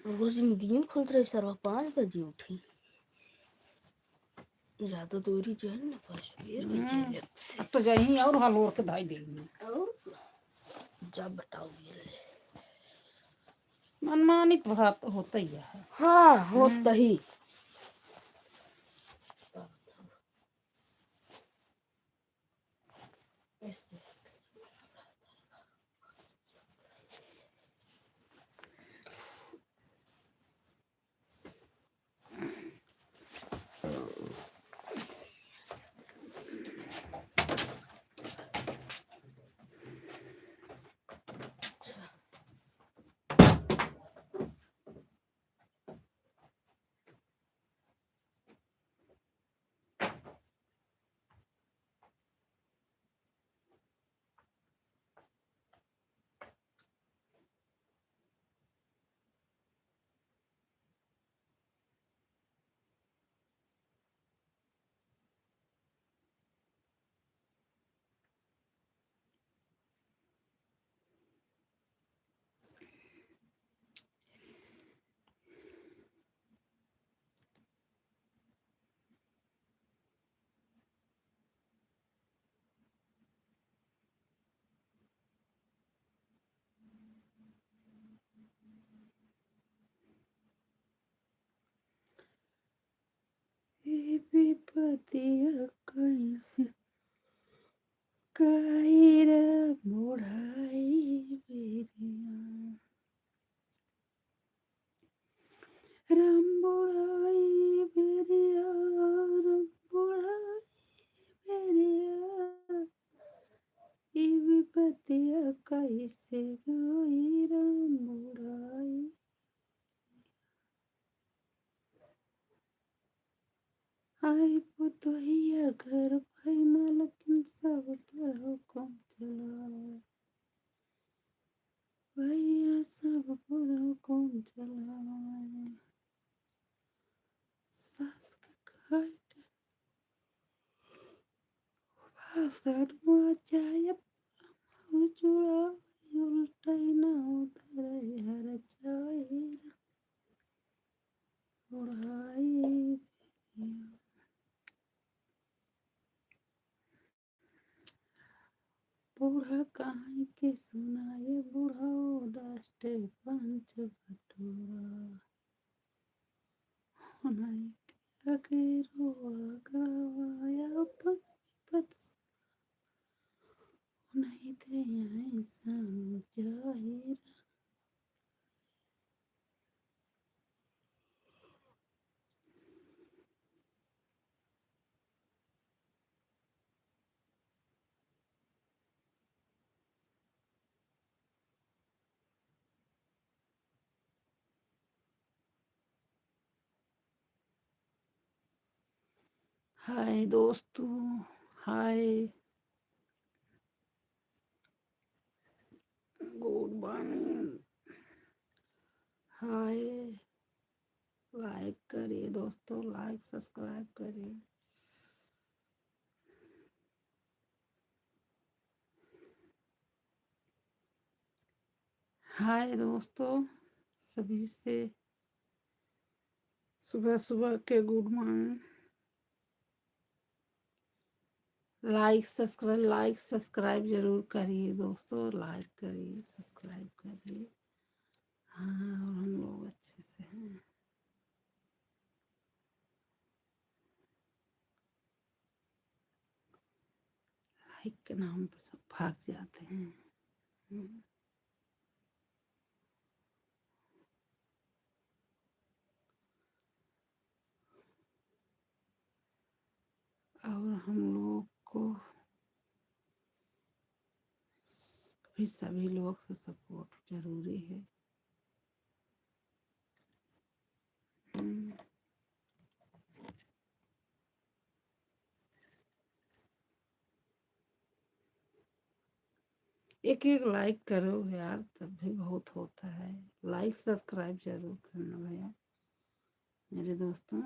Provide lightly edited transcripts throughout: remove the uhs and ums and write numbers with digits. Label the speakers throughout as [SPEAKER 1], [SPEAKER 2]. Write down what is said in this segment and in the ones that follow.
[SPEAKER 1] रोज नींद खुलत रही सरवा 5 बजे उठी ज्यादा दूरी जो है ना फिर बजे
[SPEAKER 2] अब तो जाही और हलोर के धाई देगी
[SPEAKER 1] और जब बताओगे
[SPEAKER 2] मनमानित बात होता ही है।
[SPEAKER 1] हाँ होता ही ऐसे विपतिया कैसे कायरा बुढ़ाई बेरिया राम बुढ़ाई बेरिया राम बुढ़ाई बेरिया ई विपतिया कैसे गई राम बुढ़ाई आई पुतहिया घर भाई मालकिन सब पर हुक्म चलाए भैया सब पर हुक्म चलाए सास के खाए के भाषण में जाए चूड़ा उल्टाई ना उधर हर जाए बुढ़ाई बूढ़ा कहाँ के सुनाए बूढ़ा दास्ते पंच बटोरा होनाई क्या के रोआ गवाया पत नहीं थे ऐसा जाहिर हाय दोस्तों hi good morning hi like करिए दोस्तों लाइक सब्सक्राइब करिए हाय दोस्तों सभी से सुबह सुबह के गुड मॉर्निंग लाइक सब्सक्राइब जरूर करिए दोस्तों लाइक करिए सब्सक्राइब करिए हाँ और हम लोग अच्छे से हैं लाइक के नाम पर सब भाग जाते हैं और हम लोग को भी सभी लोग से सपोर्ट जरूरी है एक एक लाइक करो यार तब भी बहुत होता है लाइक सब्सक्राइब जरूर करना भैया मेरे दोस्तों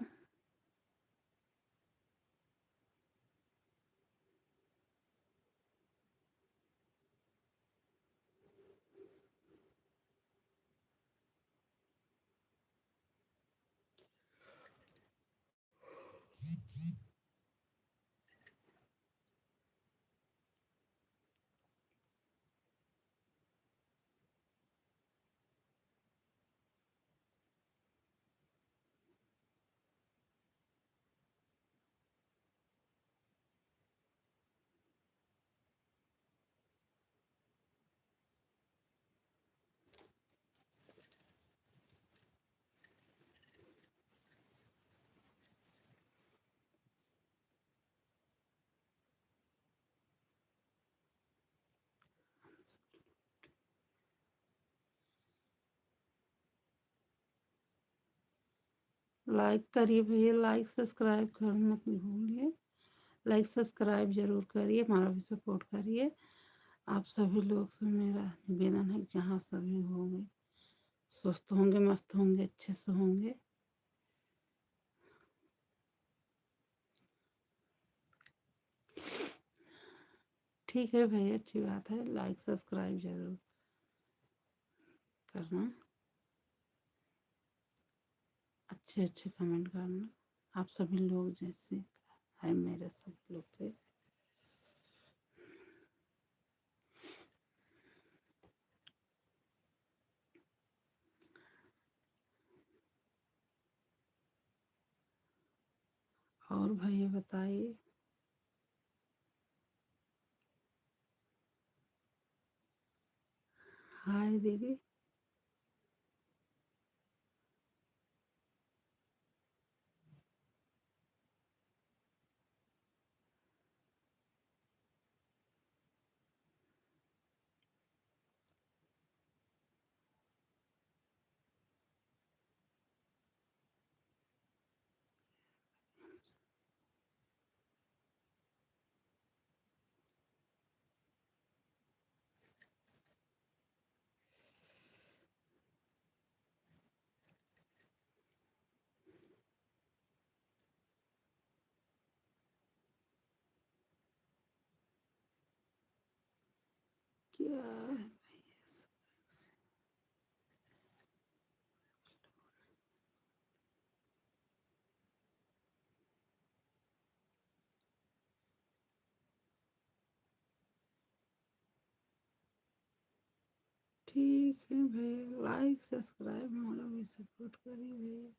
[SPEAKER 1] लाइक करिए भैया, लाइक सब्सक्राइब करना मत भूलिए। लाइक सब्सक्राइब जरूर करिए, हमारा भी सपोर्ट करिए। आप सभी लोग से मेरा निवेदन है, जहाँ सभी होंगे स्वस्थ होंगे, मस्त होंगे, अच्छे से होंगे। ठीक है भैया, अच्छी बात है, लाइक सब्सक्राइब जरूर करना, अच्छे अच्छे कमेंट करना। आप सभी लोग जैसे है मेरे सब लोग से। और भैया बताइए। हाय दीदी। क्या है भैया सब? ठीक है भैया, लाइक सब्सक्राइब हमारा भी सपोर्ट करिए भैया।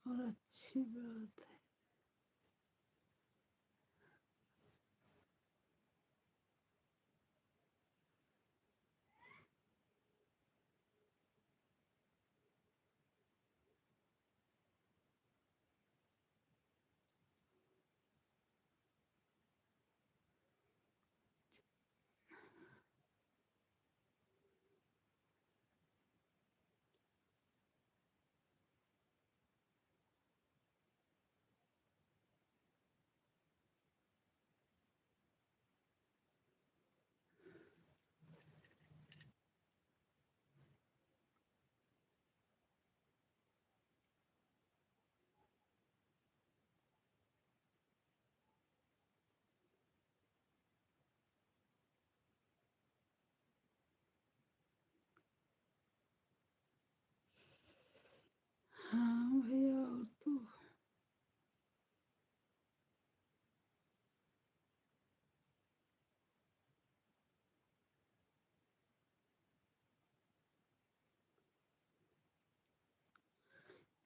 [SPEAKER 1] और अच्छी बात है। हाँ भैया, और तो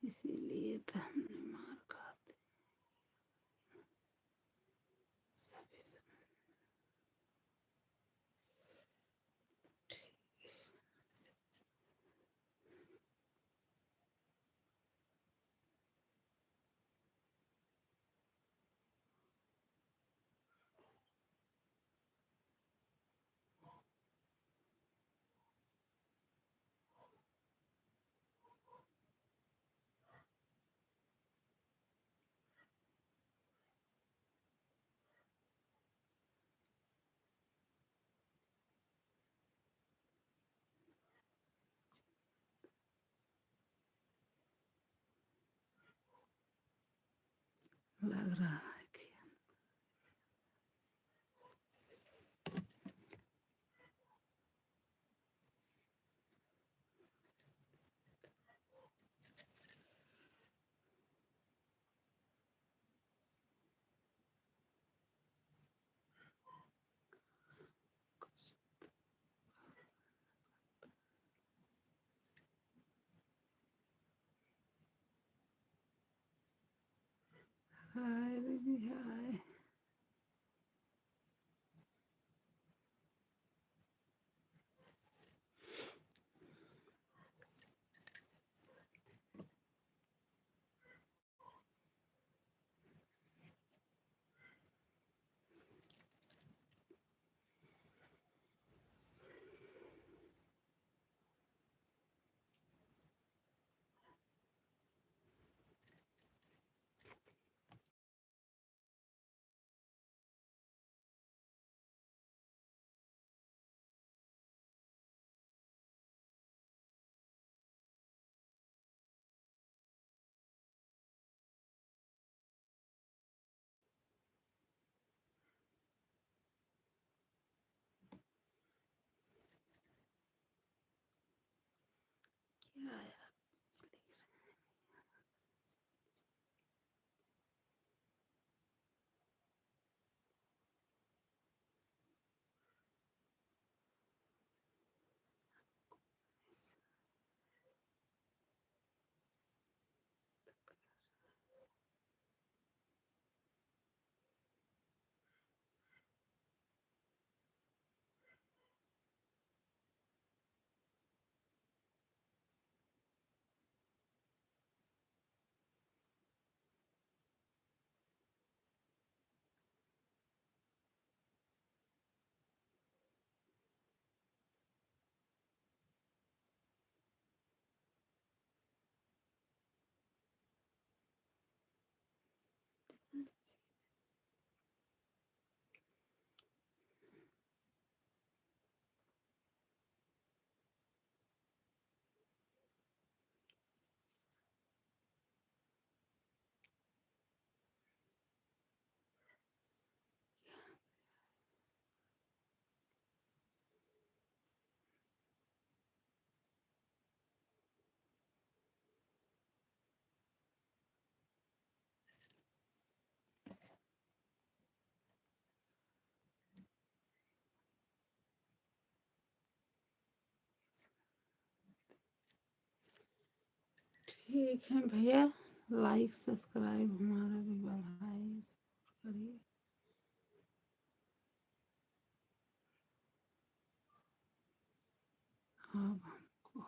[SPEAKER 1] इसीलिए तो हमने मार खाते सभी सब। लग रहा है कि हाय दीदी हाय। ठीक है भैया, लाइक सब्सक्राइब हमारा भी बढ़ाइए, सपोर्ट करिए। अब हमको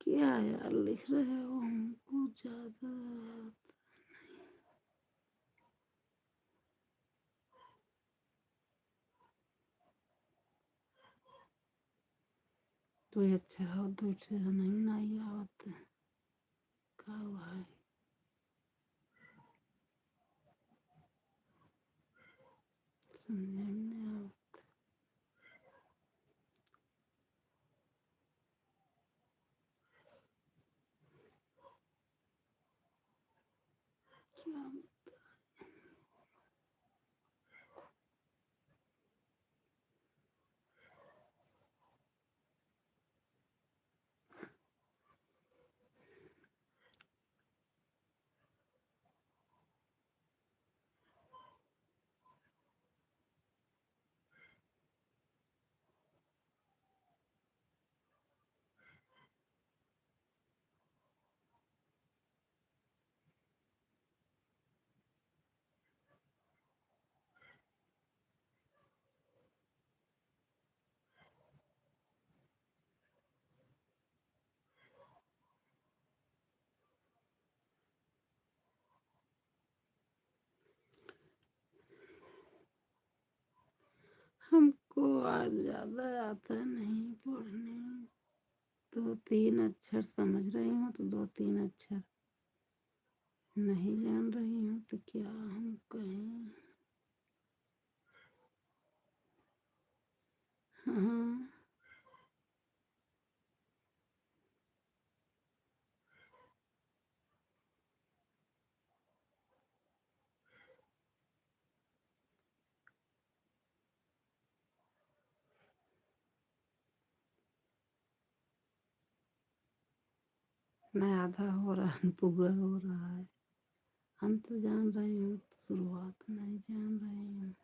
[SPEAKER 1] क्या यार लिख रहे हो, हमको ज्यादा तो ये अच्छा हो, दूसरे नहीं ना आवत का हुआ है। समझ में नहीं आवत क्या। हमको और ज्यादा आता नहीं पढ़ने, दो तीन अक्षर समझ रही हूँ तो दो तीन अक्षर नहीं जान रही हूँ तो क्या हम कहें। न आधा हो रहा न पूरा हो रहा है। अंत जान रही हूँ तो शुरुआत नहीं जान रही हूँ।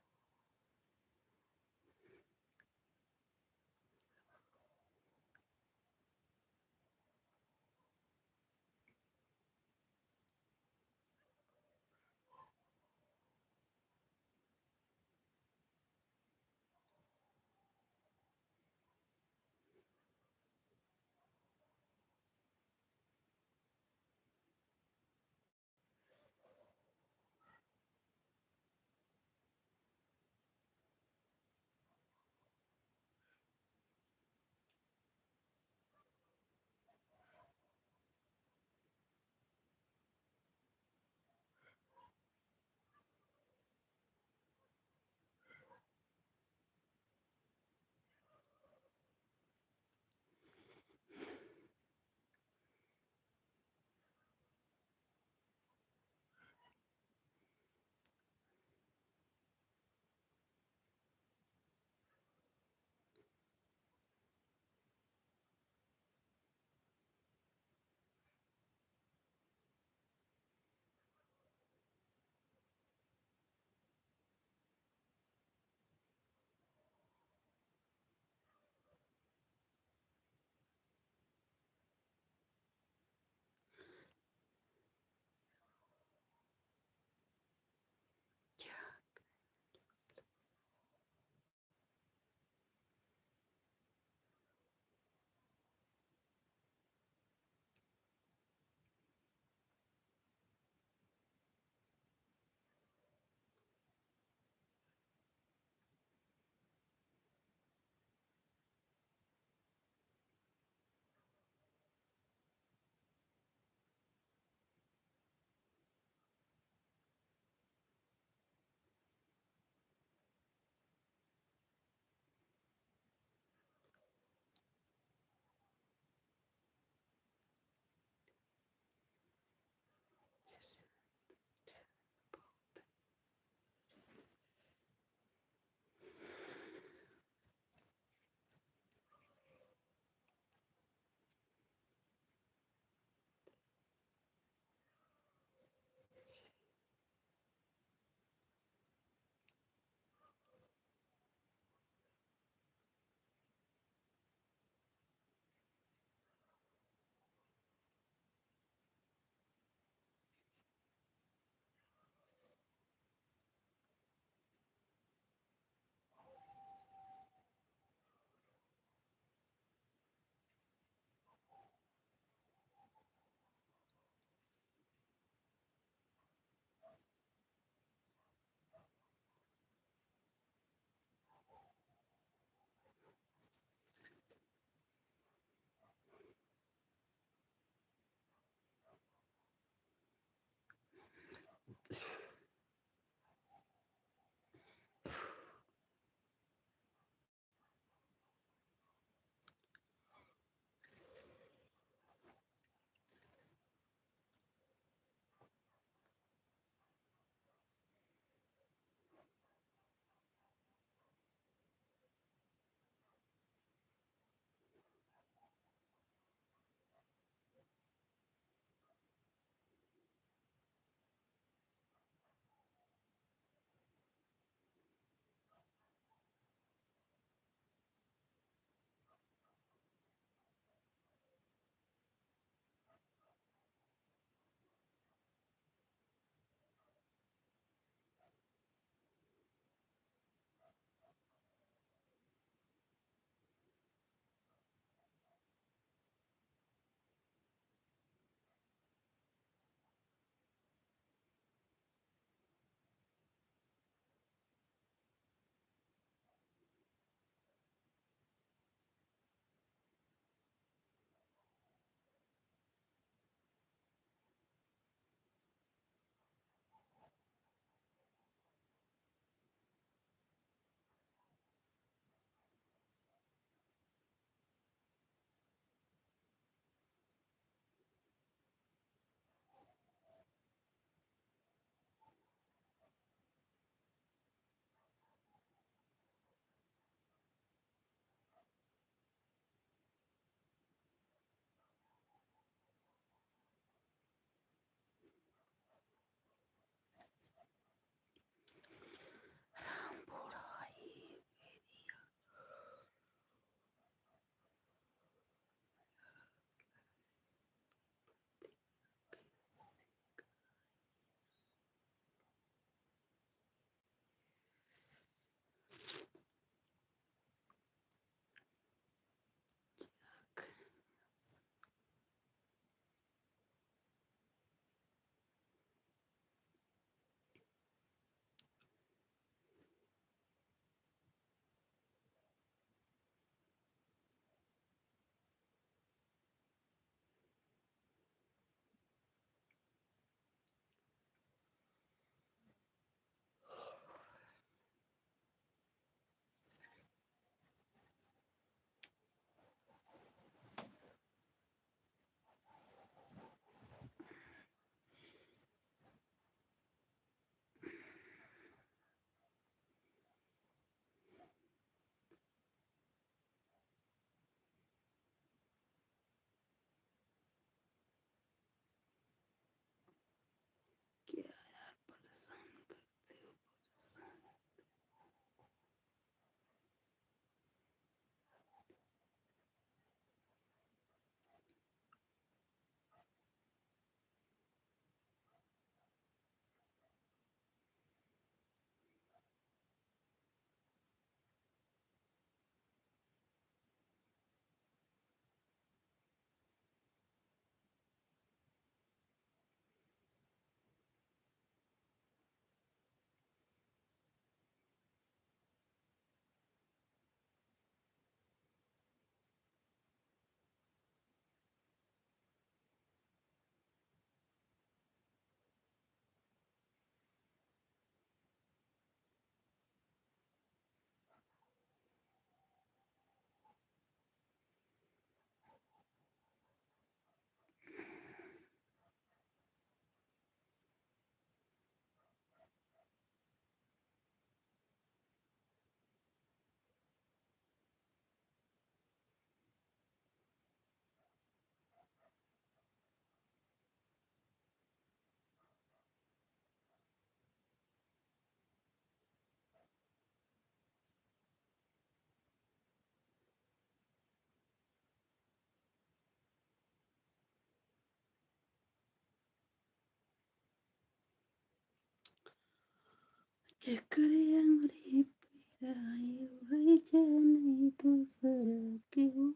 [SPEAKER 1] चक्कर अंगुरी पिरायो है जाने दूसरा क्यों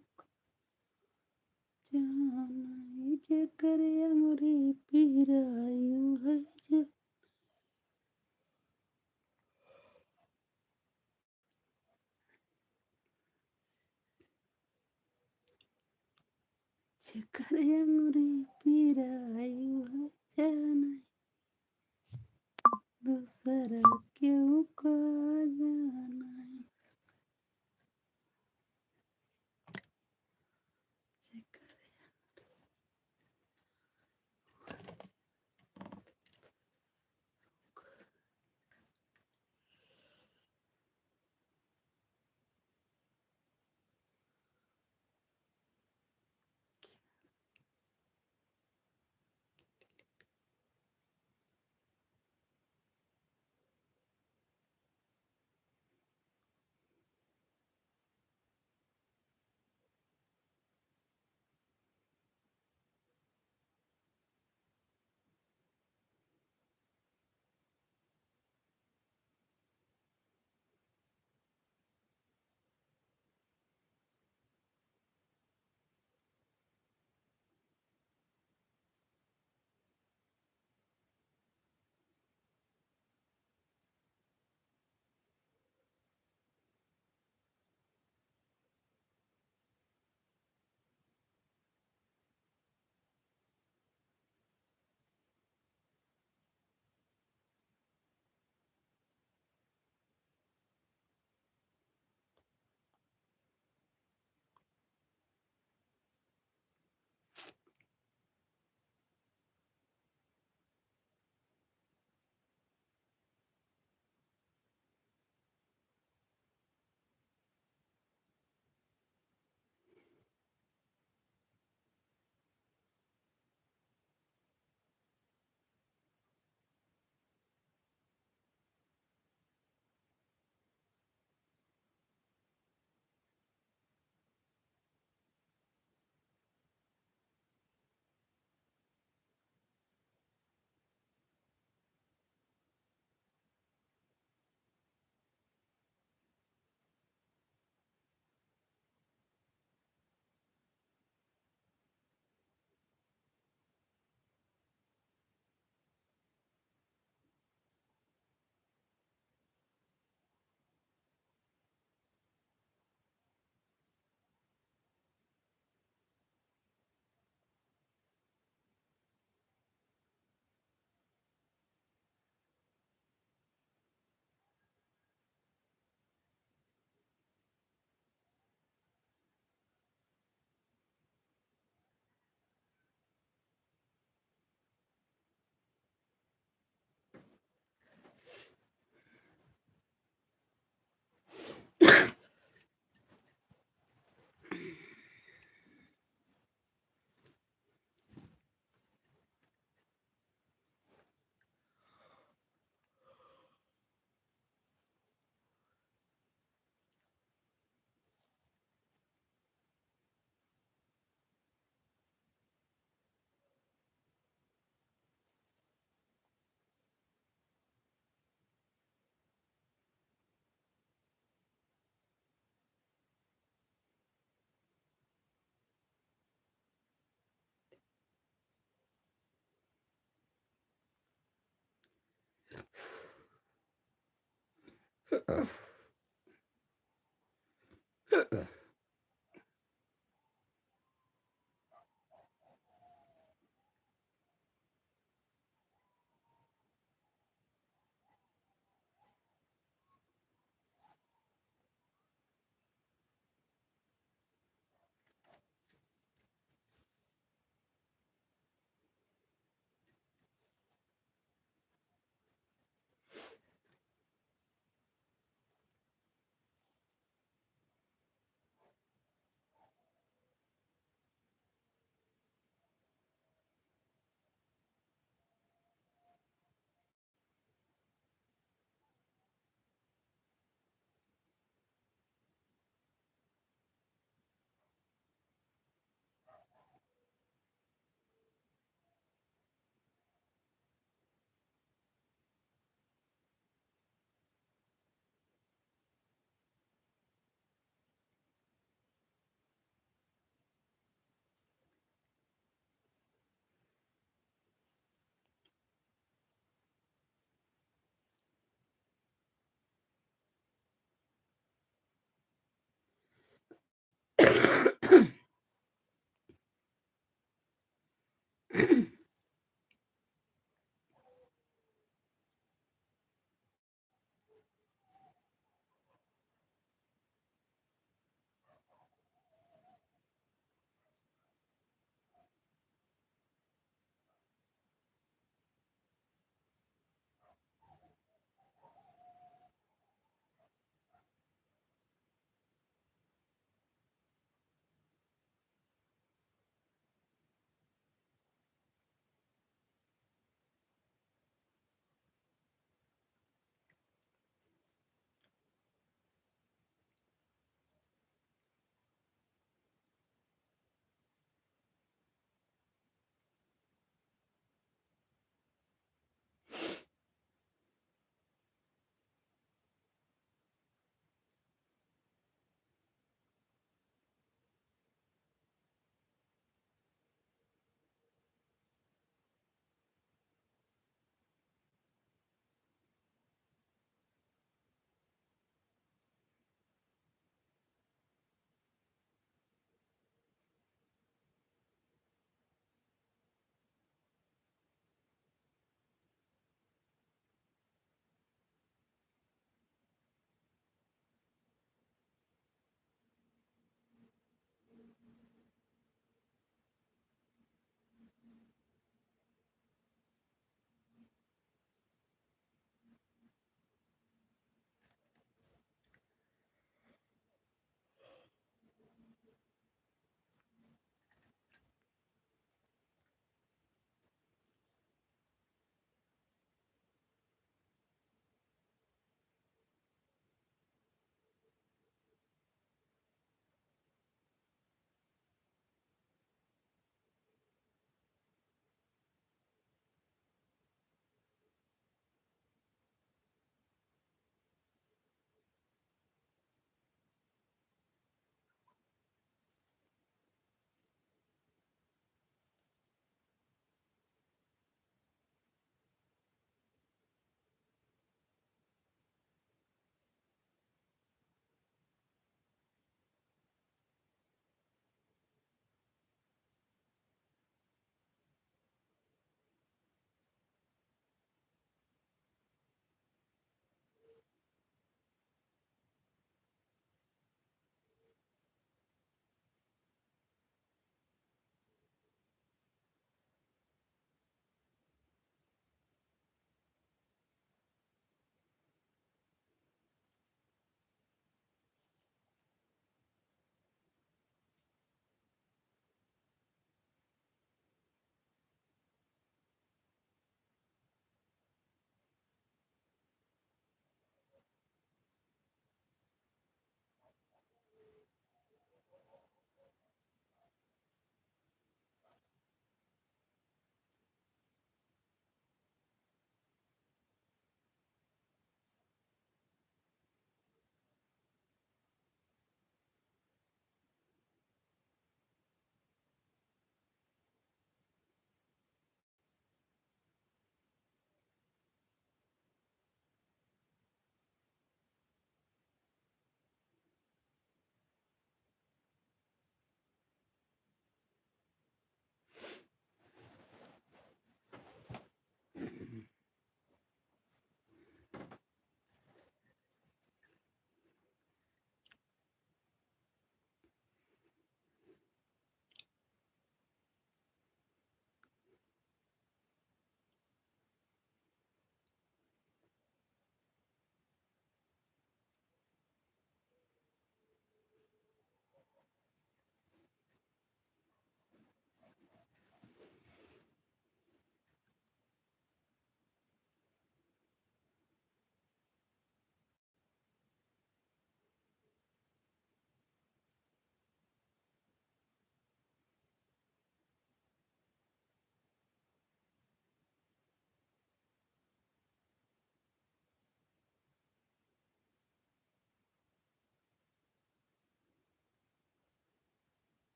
[SPEAKER 1] जाना चक्कर अंगुरी पिरायो है जाने चक्कर अंगुरी पिरायो है जाना दूसरा क्यों का जाना चक्कर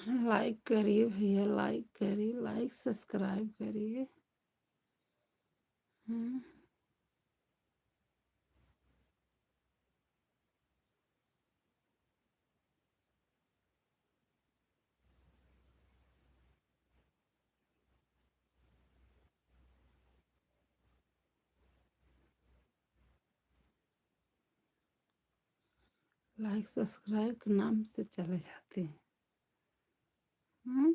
[SPEAKER 1] लाइक करिए भैया, लाइक करिए, लाइक सब्सक्राइब करिए। हाँ, लाइक सब्सक्राइब के नाम से चले जाते हैं। हाँ,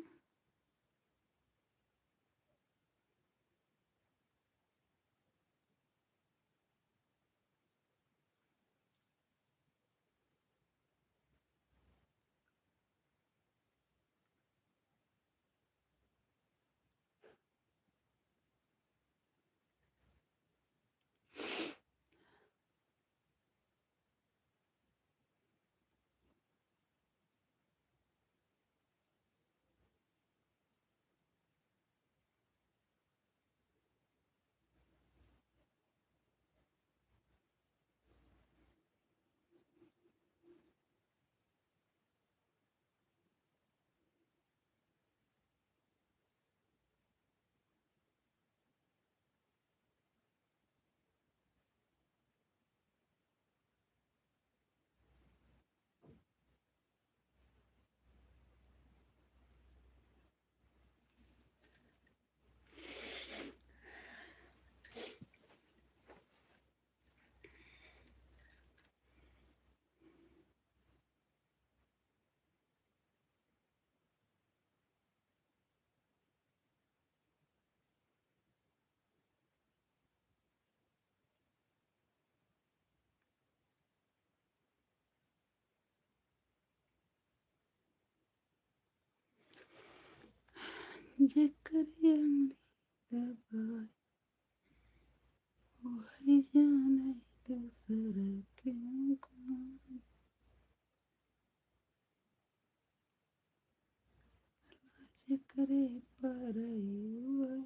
[SPEAKER 1] जेकर अंगली दबाए वही जाने दूसर क्यों कौन, जेकरे पर वही।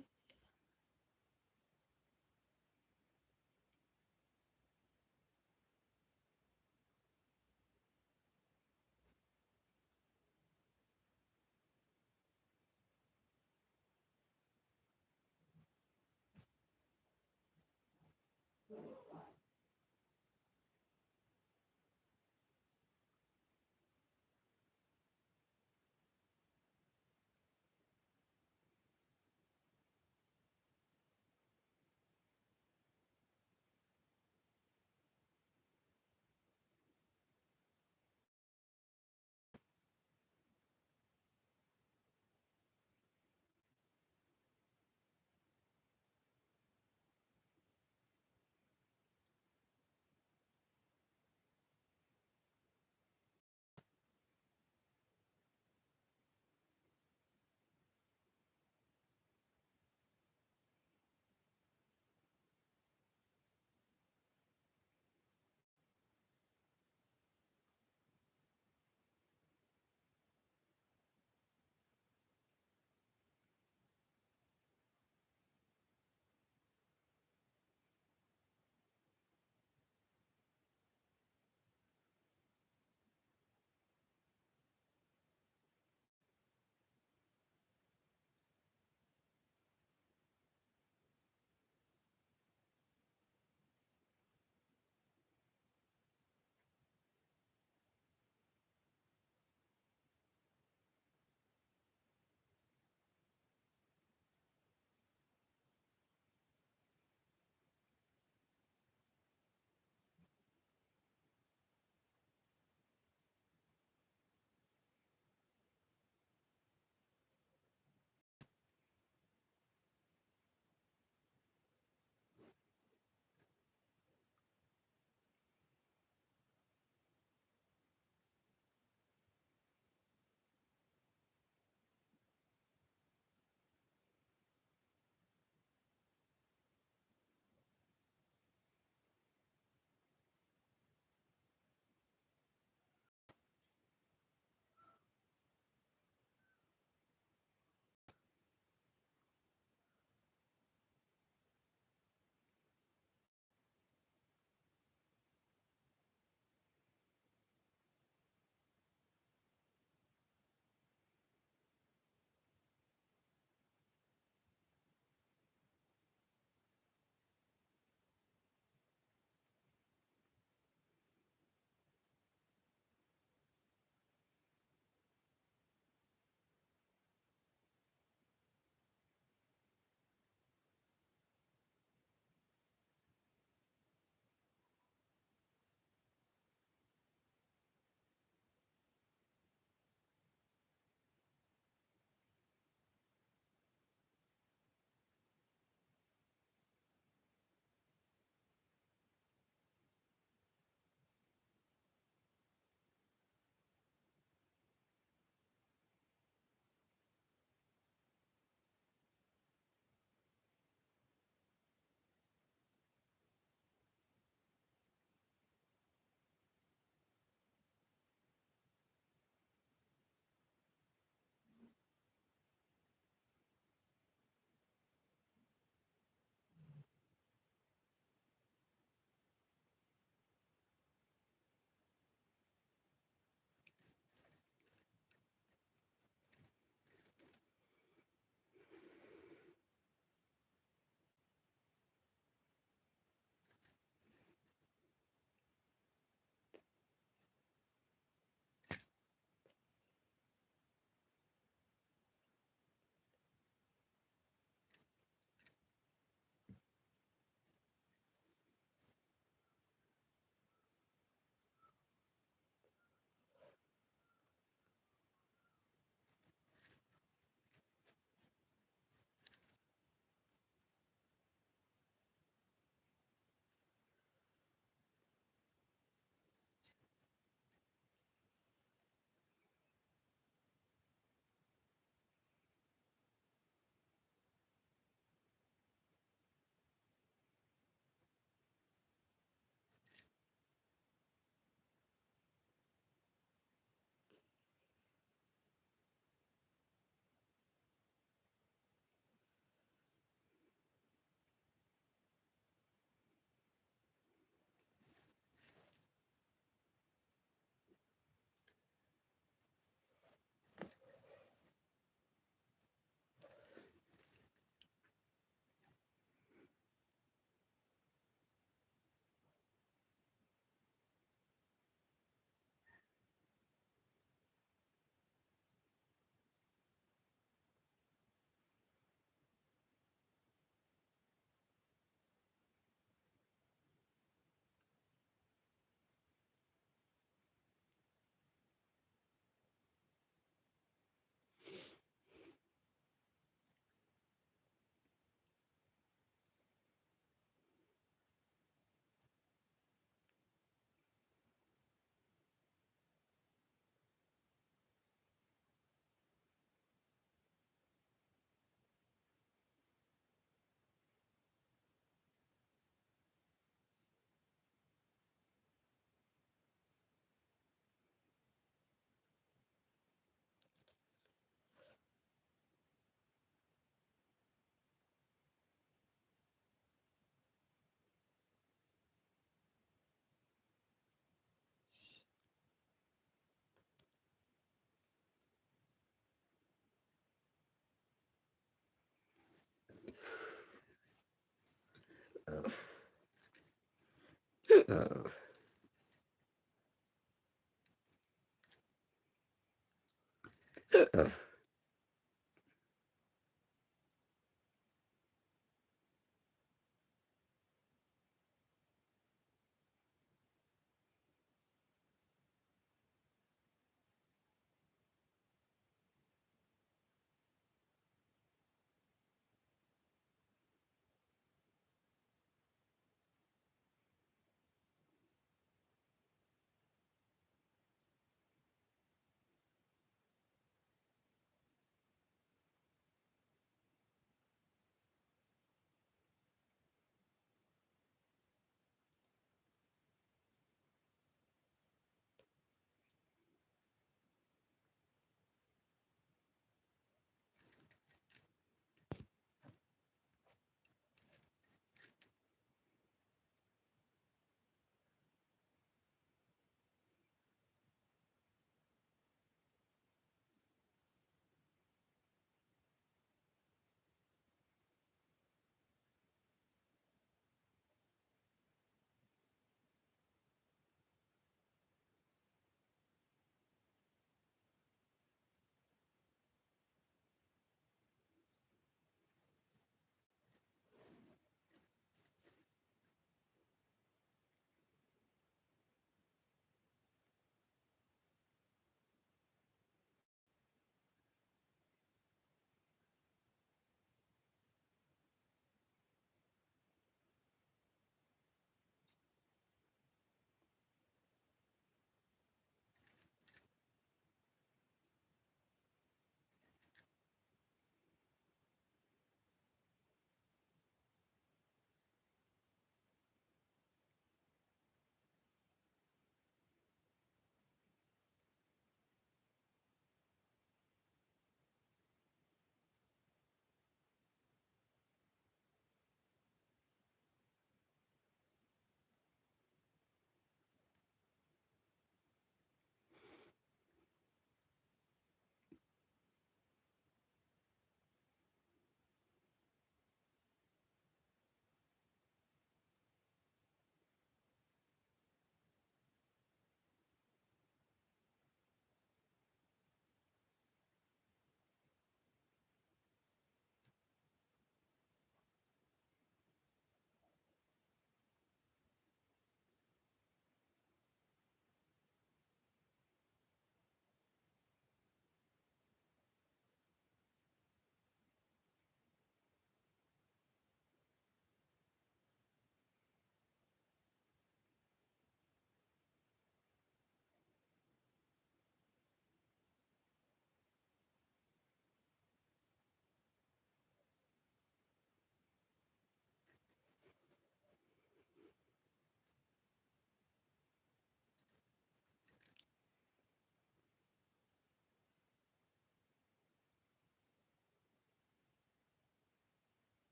[SPEAKER 3] Uh,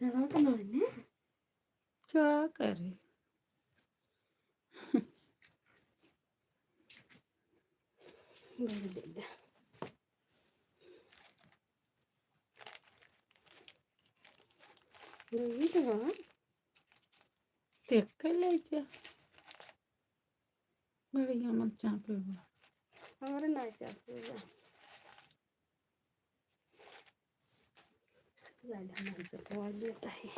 [SPEAKER 1] क्या करे। देख के ले जा बढ़िया मत चापे बा।
[SPEAKER 3] हमारे ना चापेगा हमारे से पवार लेता है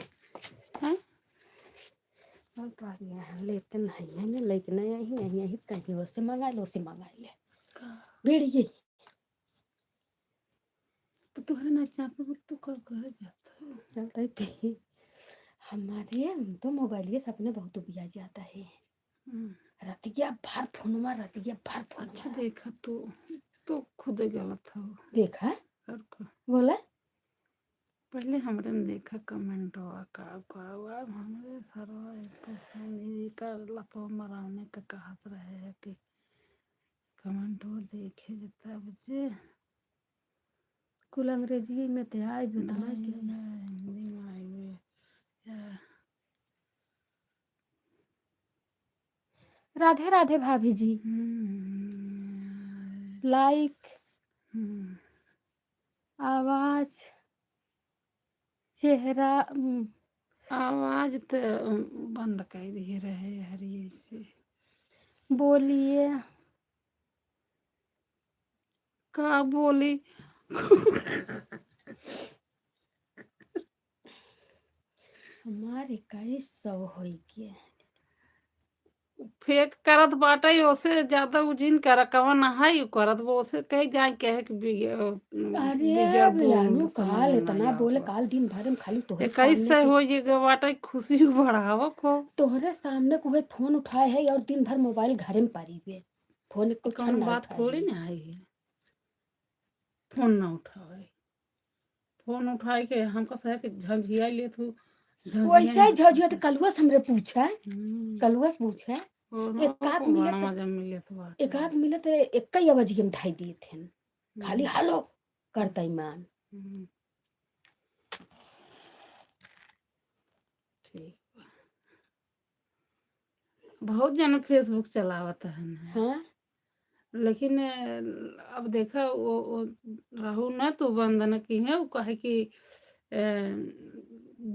[SPEAKER 1] हाँ
[SPEAKER 3] और पारिया लेते नहीं है लेकिन यही यही यही कहीं उससे मंगा लो उससे मंगा ले भेड़िए
[SPEAKER 1] तो तुम्हारे ना चापे बा तो कब घर जाता है।
[SPEAKER 3] चलता है कहीं हमारे तो मोबाइल ये सपने बहुत उबिया जाता है रतिया भर फोनमा रतिया भर
[SPEAKER 1] अच्छा
[SPEAKER 3] फोनमा
[SPEAKER 1] देखा तो खुद ही गलत हो।
[SPEAKER 3] देखा
[SPEAKER 1] और का
[SPEAKER 3] बोला
[SPEAKER 1] पहले हमरे में देखा कमेंट हुआ का हुआ हमरे सरवा पसंद ही कर लतो मराने का कहत रहे है कि कमेंट वो देखे जता बच्चे
[SPEAKER 3] कुल अंग्रेजी में ते आए भी तो ना
[SPEAKER 1] नहीं
[SPEAKER 3] क्या
[SPEAKER 1] हिंदी में आई हुई है।
[SPEAKER 3] राधे राधे भाभी जी लाइक आवाज चेहरा
[SPEAKER 1] आवाज तो बंद कर दिए रहे हरिये से
[SPEAKER 3] बोलिए
[SPEAKER 1] का बोली
[SPEAKER 3] हमारे कई सौ होई के
[SPEAKER 1] फेक करत बाटे ओसे ज्यादा उजिन कर कवन है करत वो ओसे कह जाए कहे कि
[SPEAKER 3] अरे
[SPEAKER 1] बिगड़
[SPEAKER 3] बिलानू
[SPEAKER 1] बोल
[SPEAKER 3] काल
[SPEAKER 1] समझ
[SPEAKER 3] इतना
[SPEAKER 1] नहीं
[SPEAKER 3] बोले
[SPEAKER 1] आवत
[SPEAKER 3] काल दिन भर में खाली तोहरे
[SPEAKER 1] इक्कीस
[SPEAKER 3] सामने
[SPEAKER 1] से
[SPEAKER 3] के
[SPEAKER 1] हो ये बाटे खुशी बढ़ाव को
[SPEAKER 3] तोहरे सामने कोई फोन उठाए है और दिन भर मोबाइल घरे में पारी हुए फोन
[SPEAKER 1] तो
[SPEAKER 3] कुछ
[SPEAKER 1] कौन
[SPEAKER 3] ना
[SPEAKER 1] बात
[SPEAKER 3] उठाए
[SPEAKER 1] थोड़ी
[SPEAKER 3] है
[SPEAKER 1] ना आई है फोन ना उठावे फोन उठाए के हमको सह के झंझिया ले तू
[SPEAKER 3] वैसे ही झझिया तो कलुआ से हमरे पूछा कलुआ से पूछा एक आध
[SPEAKER 1] बड़ा
[SPEAKER 3] मिलत
[SPEAKER 1] मजा मिले तो
[SPEAKER 3] एक आध मिलत एक ही आवाज में ढाई दिए थे खाली हेलो करता ईमान
[SPEAKER 1] ठीक बहुत जन फेसबुक चलावत है ना
[SPEAKER 3] हाँ
[SPEAKER 1] लेकिन अब देखा वो रहू न तो बंधन की है वो कहे कि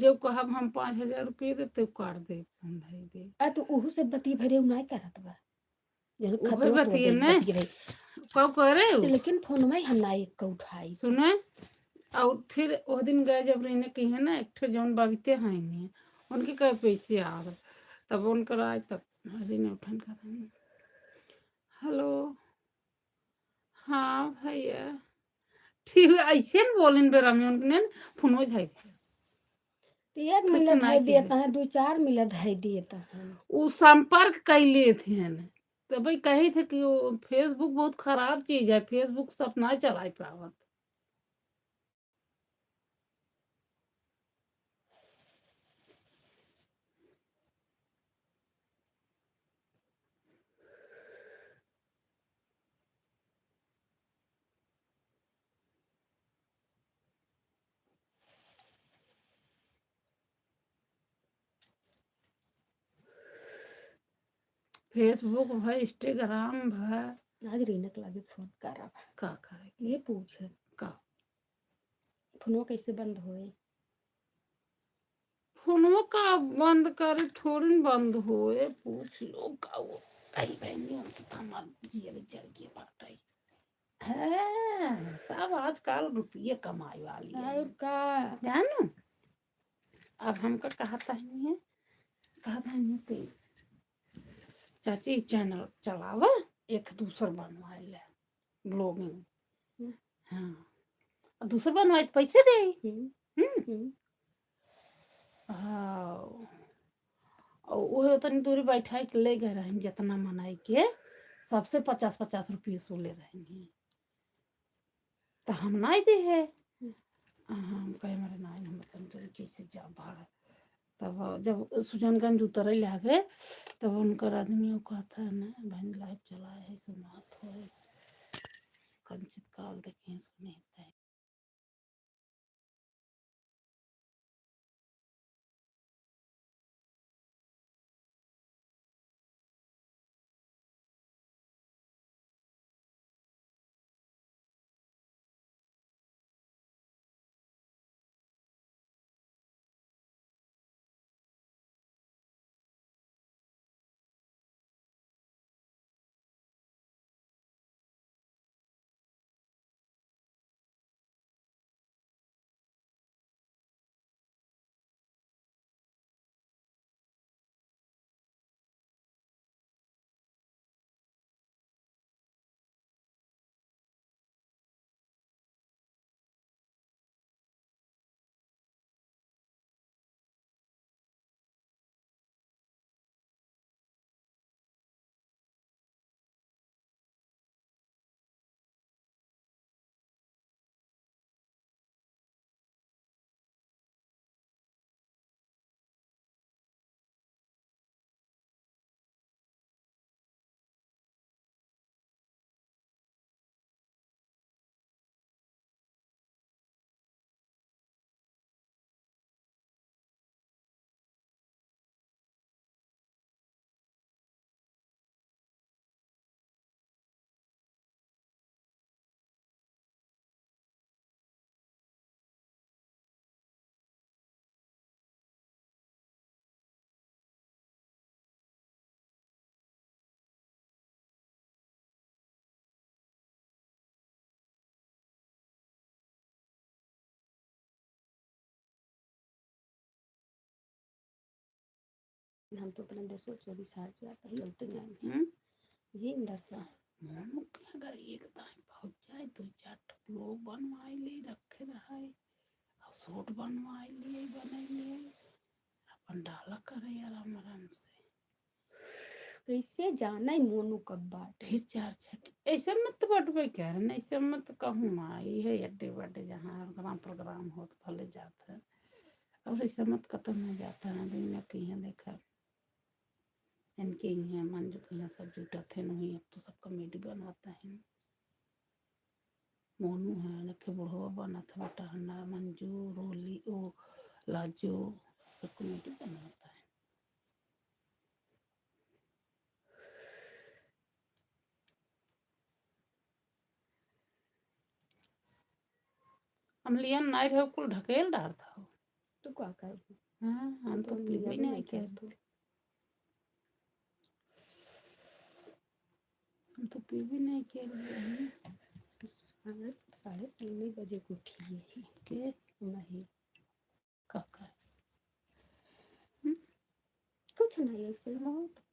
[SPEAKER 1] जो कहब हम 5,000 रुपये दे तो काट दे बंधाई दे
[SPEAKER 3] आ तो ओहू से बती भरे नहीं करत बा जन
[SPEAKER 1] उहे
[SPEAKER 3] खतरो तो
[SPEAKER 1] बतिए
[SPEAKER 3] दे
[SPEAKER 1] ने
[SPEAKER 3] बती रही
[SPEAKER 1] कब करे
[SPEAKER 3] लेकिन फोन में हम ना एक का उठाई
[SPEAKER 1] सुने और फिर वो दिन गए जब रहने की है ना एक ठो जौन बाबिते हैं नहीं उनके कहे पैसे आ गए तब उनकर आए तब हरी ने उठन का था हेलो हाँ भैया ठीक है ऐसे न बोलिन बेरा में उनके फोन हो जाए
[SPEAKER 3] एक
[SPEAKER 1] फिर
[SPEAKER 3] मिलत
[SPEAKER 1] सुनाई
[SPEAKER 3] है
[SPEAKER 1] के
[SPEAKER 3] देता
[SPEAKER 1] है
[SPEAKER 3] है 2-4 मिलत है देता है
[SPEAKER 1] वो संपर्क कैले थे तो भाई कही थे कि वो फेसबुक बहुत खराब चीज है फेसबुक सब ना चला पावत फेसबुक है इंस्टाग्राम है
[SPEAKER 3] आज रीनक लागे फोन करा
[SPEAKER 1] का करे
[SPEAKER 3] ये पूछे
[SPEAKER 1] का
[SPEAKER 3] फोनवा कैसे बंद होए
[SPEAKER 1] फोनवा का बंद करे थोड़ी न बंद होए पूछ लो का वो भाई बहनी उनसे हमार जियर जल के बाटाई है सब आजकल रुपये कमाई वाली है
[SPEAKER 3] और का
[SPEAKER 1] जानो अब हमका कहता है कहता है कि चाची चैनल चलावा एक दूसर बनवा ले ब्लॉगिंग हाँ और दूसर बनवाए तो पैसे दे
[SPEAKER 3] हम्म
[SPEAKER 1] हाँ और वो तनी दूरी बैठा के ले गए रहेंगे जितना मनाई के सबसे 50-50 रुपये सो ले रहेंगे तो हम नहीं दे है हम कहे हमारे नाई हम तनी दूरी कैसे जा भाड़ा तब जब सुजनगंज उतरे लागे तब उनकर आदमी वो कहता है ना बहन लाइव चलाए है सुना थोड़े कंचित काल देखे सुने
[SPEAKER 3] हम तो अपना देशो चोरी सार जाता ही होते नहीं
[SPEAKER 1] हम्म?
[SPEAKER 3] ये अंदर का
[SPEAKER 1] मोनू के अगर एक दाई पहुंच जाए तो चार लोग बनवाई ले रखे रहे और सूट बनवाई लिए बने लिए अपन डाला करे आराम आराम से
[SPEAKER 3] कैसे जाना ही मोनू कब बात
[SPEAKER 1] फिर चार छठ ऐसे मत बटवे कह रहे ऐसे मत कहूँ माई है अड्डे बड्डे जहाँ प्रोग्राम हो तो भले जाता है और ऐसे मत खत्म हो जाता है अभी मैं कहीं देखा इनके यहाँ मंजू के यहाँ सब जुटा थे नहीं अब तो सब कमेटी बनाता है मोनू है नखे बुढ़वा बना था बेटा हन्ना मंजू रोली ओ लाजो सब कमेटी बनाता है हम लिया नाई रहे कुल ढकेल डाल था
[SPEAKER 3] तो क्या कर
[SPEAKER 1] हाँ हम तो पीबी नहीं कर हम तो पीबी नहीं कर
[SPEAKER 3] 3:30 बजे को उठी है
[SPEAKER 1] के
[SPEAKER 3] नहीं
[SPEAKER 1] काका
[SPEAKER 3] कुछ नहीं ऐसे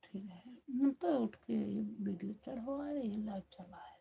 [SPEAKER 1] ठीक है हम तो उठ के वीडियो चढ़वाए लाइव चला है